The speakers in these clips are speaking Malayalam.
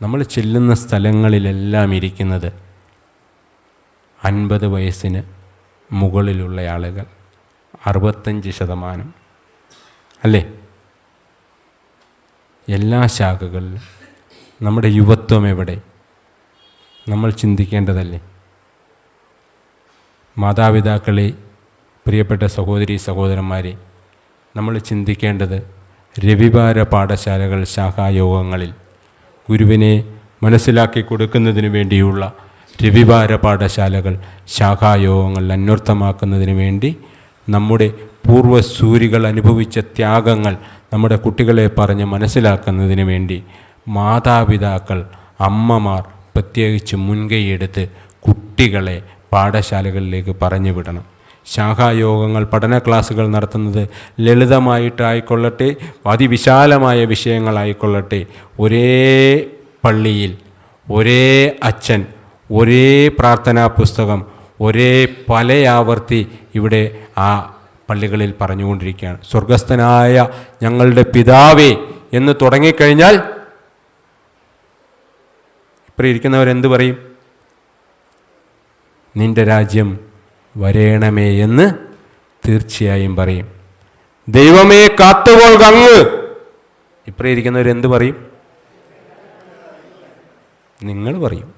നമ്മൾ ചെല്ലുന്ന സ്ഥലങ്ങളിലെല്ലാം ഇരിക്കുന്നത് 50 വയസ്സിന് മുകളിലുള്ള ആളുകൾ, 65%. അല്ലേ? എല്ലാ ശാഖകളിലും നമ്മുടെ യുവത്വം എവിടെ? നമ്മൾ ചിന്തിക്കേണ്ടതല്ലേ? മാതാപിതാക്കളെ, പ്രിയപ്പെട്ട സഹോദരീ സഹോദരന്മാരെ, നമ്മൾ ചിന്തിക്കേണ്ടത് രവിവാര പാഠശാലകൾ, ശാഖായോഗങ്ങളിൽ ഗുരുവിനെ മനസ്സിലാക്കി കൊടുക്കുന്നതിന് വേണ്ടിയുള്ള രവിവാര പാഠശാലകൾ, ശാഖായോഗങ്ങൾ അന്വർത്ഥമാക്കുന്നതിന് വേണ്ടി നമ്മുടെ പൂർവ്വസൂരികൾ അനുഭവിച്ച ത്യാഗങ്ങൾ നമ്മുടെ കുട്ടികളെ പറഞ്ഞ് മനസ്സിലാക്കുന്നതിന് വേണ്ടി മാതാപിതാക്കൾ, അമ്മമാർ പ്രത്യേകിച്ച് മുൻകൈയെടുത്ത് കുട്ടികളെ പാഠശാലകളിലേക്ക് പറഞ്ഞു വിടണം. ശാഖായോഗങ്ങൾ, പഠന ക്ലാസ്സുകൾ നടത്തുന്നത് ലളിതമായിട്ടായിക്കൊള്ളട്ടെ, അതിവിശാലമായ വിഷയങ്ങളായിക്കൊള്ളട്ടെ, ഒരേ പള്ളിയിൽ ഒരേ അച്ഛൻ, ഒരേ പ്രാർത്ഥനാ പുസ്തകം, ഒരേ പല ആവർത്തി ഇവിടെ ആ പള്ളികളിൽ പറഞ്ഞുകൊണ്ടിരിക്കുകയാണ്. സ്വർഗസ്ഥനായ ഞങ്ങളുടെ പിതാവേ എന്ന് തുടങ്ങിക്കഴിഞ്ഞാൽ ഇപ്പോൾ ഇരിക്കുന്നവരെന്ത് പറയും? നിൻ്റെ രാജ്യം വരേണമേ എന്ന് തീർച്ചയായും പറയും. ദൈവമേ കാത്തുകൊള്ളുക അങ്ങ്. ഇപ്പോൾ ഇരിക്കുന്നവരെന്ത് പറയും? നിങ്ങൾ പറയും.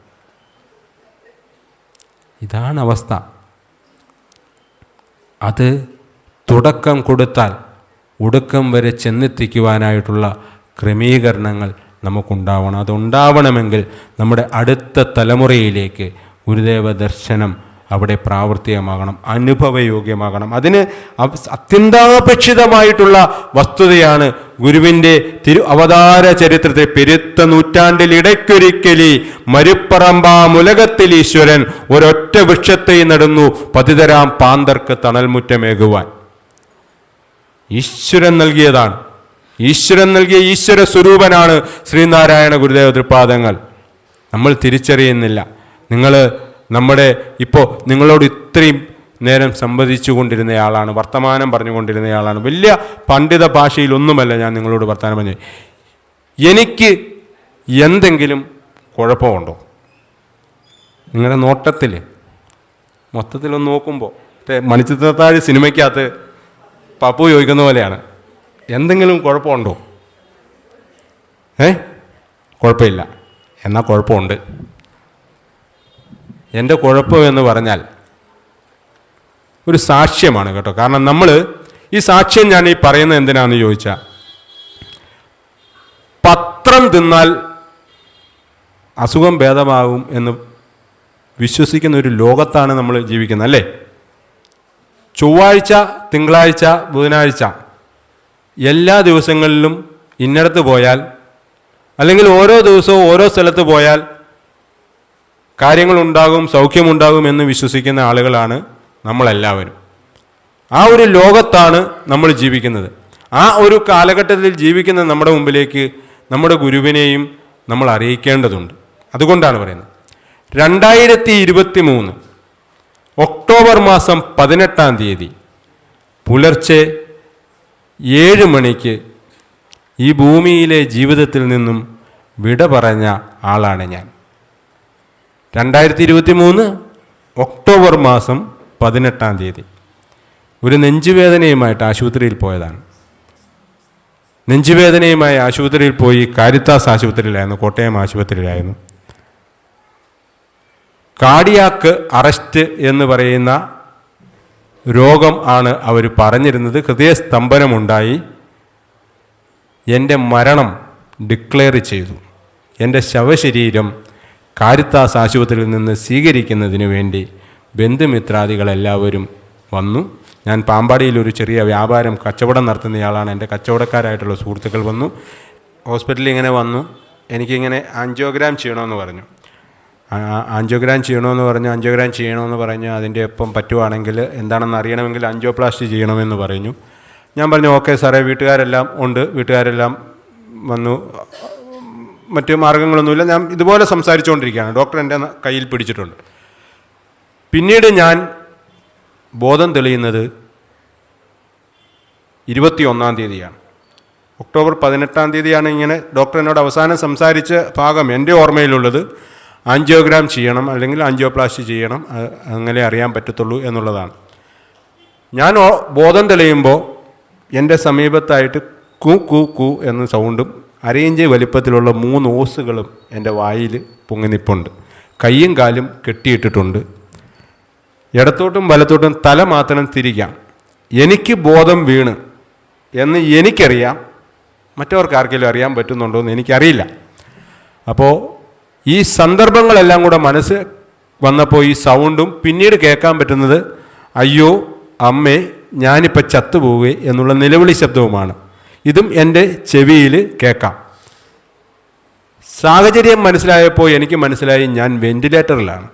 ഇതാണ് അവസ്ഥ. അത് തുടക്കം കൊടുത്താൽ ഒടുക്കം വരെ ചെന്നെത്തിക്കുവാനായിട്ടുള്ള ക്രമീകരണങ്ങൾ നമുക്കുണ്ടാവണം. അതുണ്ടാവണമെങ്കിൽ നമ്മുടെ അടുത്ത തലമുറയിലേക്ക് ഗുരുദേവ ദർശനം അവിടെ പ്രാവർത്തികമാകണം, അനുഭവയോഗ്യമാകണം. അതിന് അത്യന്താപേക്ഷിതമായിട്ടുള്ള വസ്തുതയാണ് ഗുരുവിൻ്റെ അവതാര ചരിത്രത്തെ. പെരുത്ത നൂറ്റാണ്ടിൽ ഇടയ്ക്കൊരിക്കലി മരുപ്പറമ്പാമുലകത്തിൽ ഈശ്വരൻ ഒരൊറ്റ വൃക്ഷത്തെ നടന്നു പതിതരാം പാന്തർക്ക് തണൽമുറ്റമേകുവാൻ. ഈശ്വരൻ നൽകിയതാണ്. ഈശ്വരൻ നൽകിയ ഈശ്വര സ്വരൂപനാണ് ശ്രീനാരായണ ഗുരുദേവ തൃപാദങ്ങൾ. നമ്മൾ തിരിച്ചറിയുന്നില്ല. നമ്മുടെ ഇപ്പോൾ നിങ്ങളോട് ഇത്രയും നേരം സംവദിച്ചു കൊണ്ടിരുന്നയാളാണ്, വർത്തമാനം പറഞ്ഞുകൊണ്ടിരുന്നയാളാണ്. വലിയ പണ്ഡിത ഭാഷയിലൊന്നുമല്ല ഞാൻ നിങ്ങളോട് വർത്തമാനം പറഞ്ഞു. എനിക്ക് എന്തെങ്കിലും കുഴപ്പമുണ്ടോ? നിങ്ങളുടെ നോട്ടത്തിൽ മൊത്തത്തിലൊന്ന് നോക്കുമ്പോൾ മണിച്ചിത്രത്താഴ് സിനിമയ്ക്കകത്ത് പപ്പു ചോദിക്കുന്ന പോലെയാണ്, എന്തെങ്കിലും കുഴപ്പമുണ്ടോ? കുഴപ്പമില്ല. എന്നാൽ കുഴപ്പമുണ്ട്. എൻ്റെ കുഴപ്പമെന്ന് പറഞ്ഞാൽ ഒരു സാക്ഷ്യമാണ് കേട്ടോ. കാരണം നമ്മൾ ഈ സാക്ഷ്യം ഞാൻ ഈ പറയുന്നത് എന്തിനാണെന്ന് ചോദിച്ചാൽ, പത്രം തിന്നാൽ അസുഖം ഭേദമാകും എന്ന് വിശ്വസിക്കുന്ന ഒരു ലോകത്താണ് നമ്മൾ ജീവിക്കുന്നത്, അല്ലേ? ചൊവ്വാഴ്ച, തിങ്കളാഴ്ച, ബുധനാഴ്ച എല്ലാ ദിവസങ്ങളിലും ഇന്നടത്ത് പോയാൽ, അല്ലെങ്കിൽ ഓരോ ദിവസവും ഓരോ സ്ഥലത്ത് പോയാൽ കാര്യങ്ങളുണ്ടാകും, സൗഖ്യമുണ്ടാകും എന്ന് വിശ്വസിക്കുന്ന ആളുകളാണ് നമ്മളെല്ലാവരും. ആ ഒരു ലോകത്താണ് നമ്മൾ ജീവിക്കുന്നത്. ആ ഒരു കാലഘട്ടത്തിൽ ജീവിക്കുന്ന നമ്മുടെ മുമ്പിലേക്ക് നമ്മുടെ ഗുരുവിനെയും നമ്മൾ അറിയിക്കേണ്ടതുണ്ട്. അതുകൊണ്ടാണ് പറയുന്നത്, 2023 ഒക്ടോബർ മാസം 18-ാം തീയതി പുലർച്ചെ 7 മണിക്ക് ഈ ഭൂമിയിലെ ജീവിതത്തിൽ നിന്നും വിട പറഞ്ഞ ആളാണ് ഞാൻ. 2023 ഒക്ടോബർ മാസം 18-ാം തീയതി ഒരു നെഞ്ചുവേദനയുമായിട്ട് ആശുപത്രിയിൽ പോയതാണ്. നെഞ്ചുവേദനയുമായി ആശുപത്രിയിൽ പോയി. കാരിത്താസ് ആശുപത്രിയിലായിരുന്നു, കോട്ടയം ആശുപത്രിയിലായിരുന്നു. കാർഡിയാക്ക് അറസ്റ്റ് എന്ന് പറയുന്ന രോഗം ആണ് അവർ പറഞ്ഞിരുന്നത്. ഹൃദയസ്തംഭനമുണ്ടായി. എൻ്റെ മരണം ഡിക്ലെയർ ചെയ്തു. എൻ്റെ ശവശരീരം കാരിത്താസ് ആശുപത്രിയിൽ നിന്ന് സ്വീകരിക്കുന്നതിന് വേണ്ടി ബന്ധുമിത്രാദികളെല്ലാവരും വന്നു. ഞാൻ പാമ്പാടിയിൽ ഒരു ചെറിയ വ്യാപാരം കച്ചവടം നടത്തുന്നയാളാണ്. എൻ്റെ കച്ചവടക്കാരായിട്ടുള്ള സുഹൃത്തുക്കൾ വന്നു. ഹോസ്പിറ്റലിൽ ഇങ്ങനെ വന്നു. എനിക്കിങ്ങനെ ആൻജിയോഗ്രാം ചെയ്യണമെന്ന് പറഞ്ഞു. ആൻജിയോഗ്രാം ചെയ്യണമെന്ന് പറഞ്ഞു. അതിൻ്റെ ഒപ്പം പറ്റുവാണെങ്കിൽ എന്താണെന്ന് അറിയണമെങ്കിൽ ആൻജിയോപ്ലാസ്റ്റി ചെയ്യണമെന്ന് പറഞ്ഞു. ഞാൻ പറഞ്ഞു ഓക്കെ സാറേ, വീട്ടുകാരെല്ലാം ഉണ്ട്, വീട്ടുകാരെല്ലാം വന്നു, മറ്റു മാർഗങ്ങളൊന്നുമില്ല. ഞാൻ ഇതുപോലെ സംസാരിച്ചുകൊണ്ടിരിക്കുകയാണ്. ഡോക്ടർ എൻ്റെ കയ്യിൽ പിടിച്ചിട്ടുണ്ട്. പിന്നീട് ഞാൻ ബോധം തെളിയുന്നത് 21-ാം തീയതിയാണ്, ഒക്ടോബർ 18 ഇങ്ങനെ ഡോക്ടർ എന്നോട് അവസാനം സംസാരിച്ച ഭാഗം എൻ്റെ ഓർമ്മയിലുള്ളത്. ആൻജിയോഗ്രാം ചെയ്യണം, അല്ലെങ്കിൽ ആൻജിയോപ്ലാസ്റ്റി ചെയ്യണം, അങ്ങനെ അറിയാൻ പറ്റത്തുള്ളൂ എന്നുള്ളതാണ്. ഞാൻ ബോധം തെളിയുമ്പോൾ എൻ്റെ സമീപത്തായിട്ട് കൂ കൂ കൂ എന്ന സൗണ്ടും അരയിഞ്ച് വലിപ്പത്തിലുള്ള 3 ഓസുകളും എൻ്റെ വായിൽ പൊങ്ങി നിൽപ്പുണ്ട്. കയ്യും കാലും കെട്ടിയിട്ടിട്ടുണ്ട്. ഇടത്തോട്ടും വലത്തോട്ടും തല മാത്രം തിരിക്കാം. എനിക്ക് ബോധം വീണ് എന്ന് എനിക്കറിയാം, മറ്റവർക്ക് ആർക്കെങ്കിലും അറിയാൻ പറ്റുന്നുണ്ടോ എന്ന് എനിക്കറിയില്ല. അപ്പോൾ ഈ സന്ദർഭങ്ങളെല്ലാം കൂടെ മനസ്സ് വന്നപ്പോൾ ഈ സൗണ്ടും പിന്നീട് കേൾക്കാൻ പറ്റുന്നത് അയ്യോ അമ്മേ ഞാനിപ്പോൾ ചത്തുപോവുകയെ എന്നുള്ള നിലവിളി ശബ്ദവുമാണ്. ഇതും എൻ്റെ ചെവിയിൽ കേൾക്കാം. സാഹചര്യം മനസ്സിലായപ്പോൾ എനിക്ക് മനസ്സിലായി ഞാൻ വെന്റിലേറ്ററിലാണ്.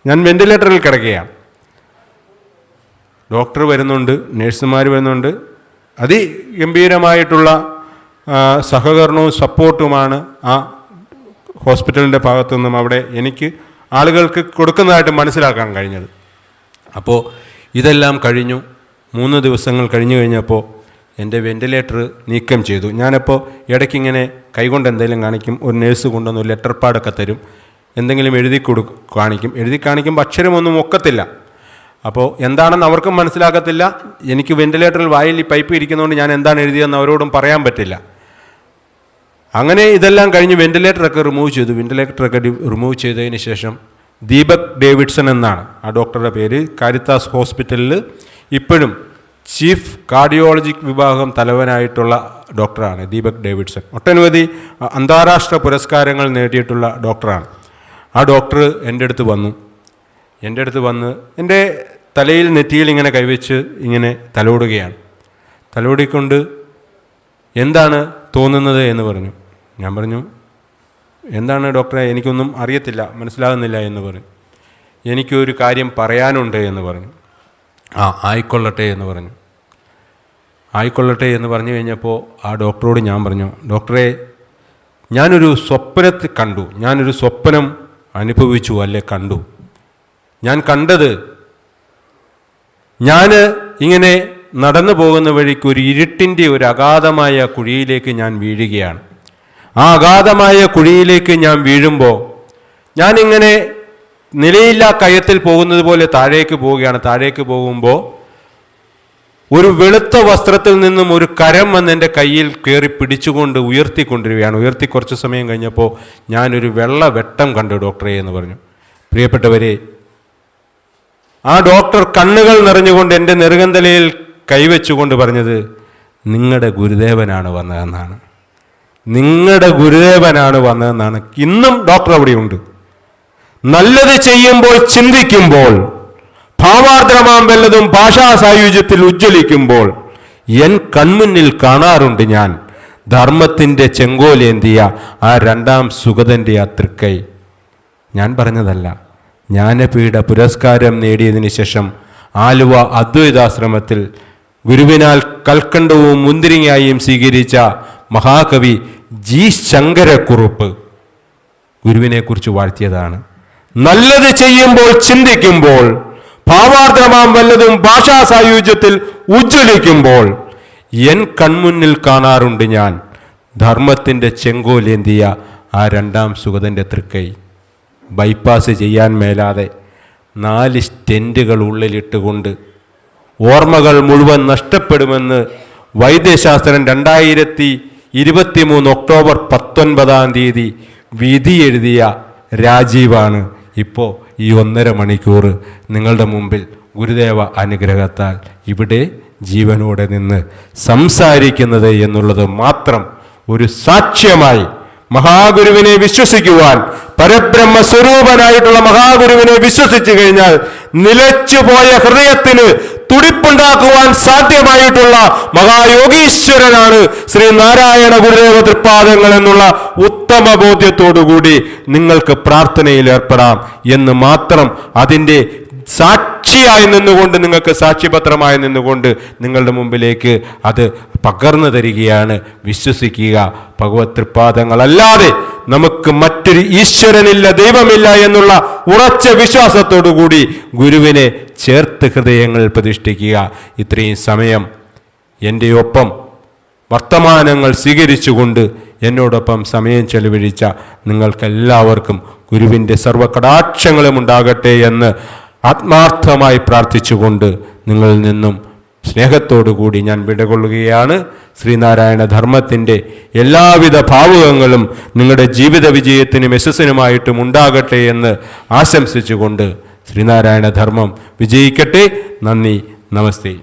ഞാൻ വെന്റിലേറ്ററിൽ കിടക്കുകയാണ്. ഡോക്ടർ വരുന്നുണ്ട്, നഴ്സുമാർ വരുന്നുണ്ട്. അതിഗംഭീരമായിട്ടുള്ള സഹകരണവും സപ്പോർട്ടുമാണ് ആ ഹോസ്പിറ്റലിൻ്റെ ഭാഗത്തു നിന്നും അവിടെ എനിക്ക് ആളുകൾക്ക് കൊടുക്കുന്നതായിട്ട് മനസ്സിലാക്കാൻ കഴിഞ്ഞത്. അപ്പോൾ ഇതെല്ലാം കഴിഞ്ഞു. 3 ദിവസങ്ങൾ കഴിഞ്ഞു കഴിഞ്ഞപ്പോൾ എൻ്റെ വെന്റിലേറ്റർ നീക്കം ചെയ്തു. ഞാനപ്പോൾ ഇടയ്ക്കിങ്ങനെ കൈകൊണ്ട് എന്തെങ്കിലും കാണിക്കും, ഒരു നേഴ്സ് കൊണ്ടുവന്ന് ലെറ്റർ പാഡൊക്കെ തരും, എന്തെങ്കിലും കാണിക്കും. എഴുതി കാണിക്കുമ്പോൾ അക്ഷരമൊന്നും ഒക്കത്തില്ല. അപ്പോൾ എന്താണെന്ന് അവർക്കും മനസ്സിലാക്കത്തില്ല. എനിക്ക് വെന്റിലേറ്ററിൽ വായിൽ ഈ പൈപ്പ് ഇരിക്കുന്നതുകൊണ്ട് ഞാൻ എന്താണ് എഴുതിയതെന്ന് അവരോടും പറയാൻ പറ്റില്ല. അങ്ങനെ ഇതെല്ലാം കഴിഞ്ഞ് വെന്റിലേറ്ററൊക്കെ റിമൂവ് ചെയ്തു. വെന്റിലേറ്ററൊക്കെ റിമൂവ് ചെയ്തതിന് ശേഷം ദീപക് ഡേവിഡ്സൺ എന്നാണ് ആ ഡോക്ടറുടെ പേര്. കാരിത്താസ് ഹോസ്പിറ്റലിൽ ഇപ്പോഴും ചീഫ് കാർഡിയോളജിക് വിഭാഗം തലവനായിട്ടുള്ള ഡോക്ടറാണ് ദീപക് ഡേവിഡ്സൺ. ഒട്ടനവധി അന്താരാഷ്ട്ര പുരസ്കാരങ്ങൾ നേടിയിട്ടുള്ള ഡോക്ടറാണ്. ആ ഡോക്ടർ എൻ്റെ അടുത്ത് വന്നു. എൻ്റെ തലയിൽ നെറ്റിയിൽ ഇങ്ങനെ കൈവച്ച് ഇങ്ങനെ തലോടുകയാണ്. തലോടിക്കൊണ്ട് എന്താണ് തോന്നുന്നത് എന്ന് പറഞ്ഞു. ഞാൻ പറഞ്ഞു എന്താണ് ഡോക്ടറെ, എനിക്കൊന്നും അറിയത്തില്ല, മനസ്സിലാകുന്നില്ല എന്ന് പറഞ്ഞു. എനിക്കൊരു കാര്യം പറയാനുണ്ട് എന്ന് പറഞ്ഞു. ആയിക്കൊള്ളട്ടെ എന്ന് പറഞ്ഞു. ആയിക്കൊള്ളട്ടെ എന്ന് പറഞ്ഞു കഴിഞ്ഞപ്പോൾ ആ ഡോക്ടറോട് ഞാൻ പറഞ്ഞു, ഡോക്ടറെ ഞാനൊരു സ്വപ്നത്തിൽ കണ്ടു, ഞാനൊരു സ്വപ്നം അനുഭവിച്ചു, അല്ലെ കണ്ടു. ഞാൻ കണ്ടത്, ഞാൻ ഇങ്ങനെ നടന്നു പോകുന്ന വഴിക്ക് ഒരു ഇരുട്ടിൻ്റെ ഒരു അഗാധമായ കുഴിയിലേക്ക് ഞാൻ വീഴുകയാണ്. ആ അഗാധമായ കുഴിയിലേക്ക് ഞാൻ വീഴുമ്പോൾ ഞാനിങ്ങനെ നിലയില്ലാ കയത്തിൽ പോകുന്നത് പോലെ താഴേക്ക് പോവുകയാണ്. താഴേക്ക് പോകുമ്പോൾ ഒരു വെളുത്ത വസ്ത്രത്തിൽ നിന്നും ഒരു കരം വന്ന് എൻ്റെ കയ്യിൽ കയറി പിടിച്ചുകൊണ്ട് ഉയർത്തിക്കൊണ്ടിരിക്കുകയാണ്. ഉയർത്തി കുറച്ച് സമയം കഴിഞ്ഞപ്പോൾ ഞാനൊരു വെള്ള വെട്ടം കണ്ടു ഡോക്ടറെ എന്ന് പറഞ്ഞു. പ്രിയപ്പെട്ടവരെ, ആ ഡോക്ടർ കണ്ണുകൾ നിറഞ്ഞുകൊണ്ട് എൻ്റെ നെറുകന്തലയിൽ കൈവച്ചുകൊണ്ട് പറഞ്ഞത് നിങ്ങളുടെ ഗുരുദേവനാണ് വന്നതെന്നാണ്. നിങ്ങളുടെ ഗുരുദേവനാണ് വന്നതെന്നാണ്. ഇന്നും ഡോക്ടർ അവിടെയുണ്ട്. നല്ലത് ചെയ്യുമ്പോൾ ചിന്തിക്കുമ്പോൾ, ഭാവാർദ്രമാം വല്ലതും ഭാഷാ സായുജ്യത്തിൽ ഉജ്ജ്വലിക്കുമ്പോൾ എൻ കൺമുന്നിൽ കാണാറുണ്ട് ഞാൻ ധർമ്മത്തിൻ്റെ ചെങ്കോലേന്തിയ ആ 2ാം സുഗതൻ്റെ ആ തൃക്കൈ. ഞാൻ പറഞ്ഞതല്ല. ജ്ഞാനപീഠ പുരസ്കാരം നേടിയതിനു ശേഷം ആലുവ അദ്വൈതാശ്രമത്തിൽ ഗുരുവിനാൽ കൽക്കണ്ടവും മുന്തിരിങ്ങായും സ്വീകരിച്ച മഹാകവി ജി ശങ്കരക്കുറുപ്പ് ഗുരുവിനെക്കുറിച്ച് വാഴ്ത്തിയതാണ്. നല്ലത് ചെയ്യുമ്പോൾ ചിന്തിക്കുമ്പോൾ, ഭാവാർദ്രമാം വല്ലതും ഭാഷാ സായുജ്യത്തിൽ ഉജ്ജ്വലിക്കുമ്പോൾ എൻ കൺമുന്നിൽ കാണാറുണ്ട് ഞാൻ ധർമ്മത്തിൻ്റെ ചെങ്കോലേന്തിയ ആ 2ാം സുഗതൻ്റെ തൃക്കൈ. ബൈപ്പാസ് ചെയ്യാൻ മേലാതെ 4 സ്റ്റെൻറ്റുകൾ ഉള്ളിലിട്ടുകൊണ്ട് ഓർമ്മകൾ മുഴുവൻ നഷ്ടപ്പെടുമെന്ന് വൈദ്യശാസ്ത്രം 2023 ഒക്ടോബർ 19 വിധി എഴുതിയ രാജീവാണ് ഇപ്പോൾ ഈ 1.5 മണിക്കൂർ നിങ്ങളുടെ മുമ്പിൽ ഗുരുദേവ അനുഗ്രഹത്താൽ ഇവിടെ ജീവനോടെ നിന്ന് സംസാരിക്കുന്നത് എന്നുള്ളത് മാത്രം ഒരു സാക്ഷ്യമായി മഹാഗുരുവിനെ വിശ്വസിക്കുവാൻ, പരബ്രഹ്മ സ്വരൂപനായിട്ടുള്ള മഹാഗുരുവിനെ വിശ്വസിച്ചു കഴിഞ്ഞാൽ നിലച്ചുപോയ ഹൃദയത്തിന് തുടിപ്പുണ്ടാക്കുവാൻ സാധ്യമായിട്ടുള്ള മഹായോഗീശ്വരനാണ് ശ്രീ നാരായണ ഗുരുദേവ തൃപ്പാദങ്ങൾ എന്നുള്ള ഉത്തമ ബോധ്യത്തോടുകൂടി നിങ്ങൾക്ക് പ്രാർത്ഥനയിൽ ഏർപ്പെടാം എന്ന് മാത്രം അതിൻ്റെ സാക്ഷിയായി നിന്നുകൊണ്ട്, നിങ്ങൾക്ക് സാക്ഷ്യപത്രമായി നിന്നുകൊണ്ട് നിങ്ങളുടെ മുമ്പിലേക്ക് അത് പകർന്നു തരികയാണ്. വിശ്വസിക്കുക, ഭഗവത് തൃപ്പാദങ്ങളല്ലാതെ നമുക്ക് മറ്റൊരു ഈശ്വരനില്ല, ദൈവമില്ല എന്നുള്ള ഉറച്ച വിശ്വാസത്തോടുകൂടി ഗുരുവിനെ ചേർത്ത് ഹൃദയങ്ങളിൽ പ്രതിഷ്ഠിക്കുക. ഇത്രയും സമയം എൻ്റെ ഒപ്പം വർത്തമാനങ്ങൾ സ്വീകരിച്ചുകൊണ്ട് എന്നോടൊപ്പം സമയം ചെലവഴിച്ച നിങ്ങൾക്കെല്ലാവർക്കും ഗുരുവിൻ്റെ സർവ്വകടാക്ഷങ്ങളും ഉണ്ടാകട്ടെ എന്ന് ആത്മാർത്ഥമായി പ്രാർത്ഥിച്ചുകൊണ്ട് നിങ്ങളിൽ നിന്നും സ്നേഹത്തോടുകൂടി ഞാൻ വിടകൊള്ളുകയാണ്. ശ്രീനാരായണ ധർമ്മത്തിൻ്റെ എല്ലാവിധ ഭാവുകങ്ങളും നിങ്ങളുടെ ജീവിത വിജയത്തിനും യശസ്സിനുമായിട്ടും ഉണ്ടാകട്ടെ എന്ന് ആശംസിച്ചുകൊണ്ട് ശ്രീനാരായണ ധർമ്മം വിജയിക്കട്ടെ. നന്ദി, നമസ്തേ.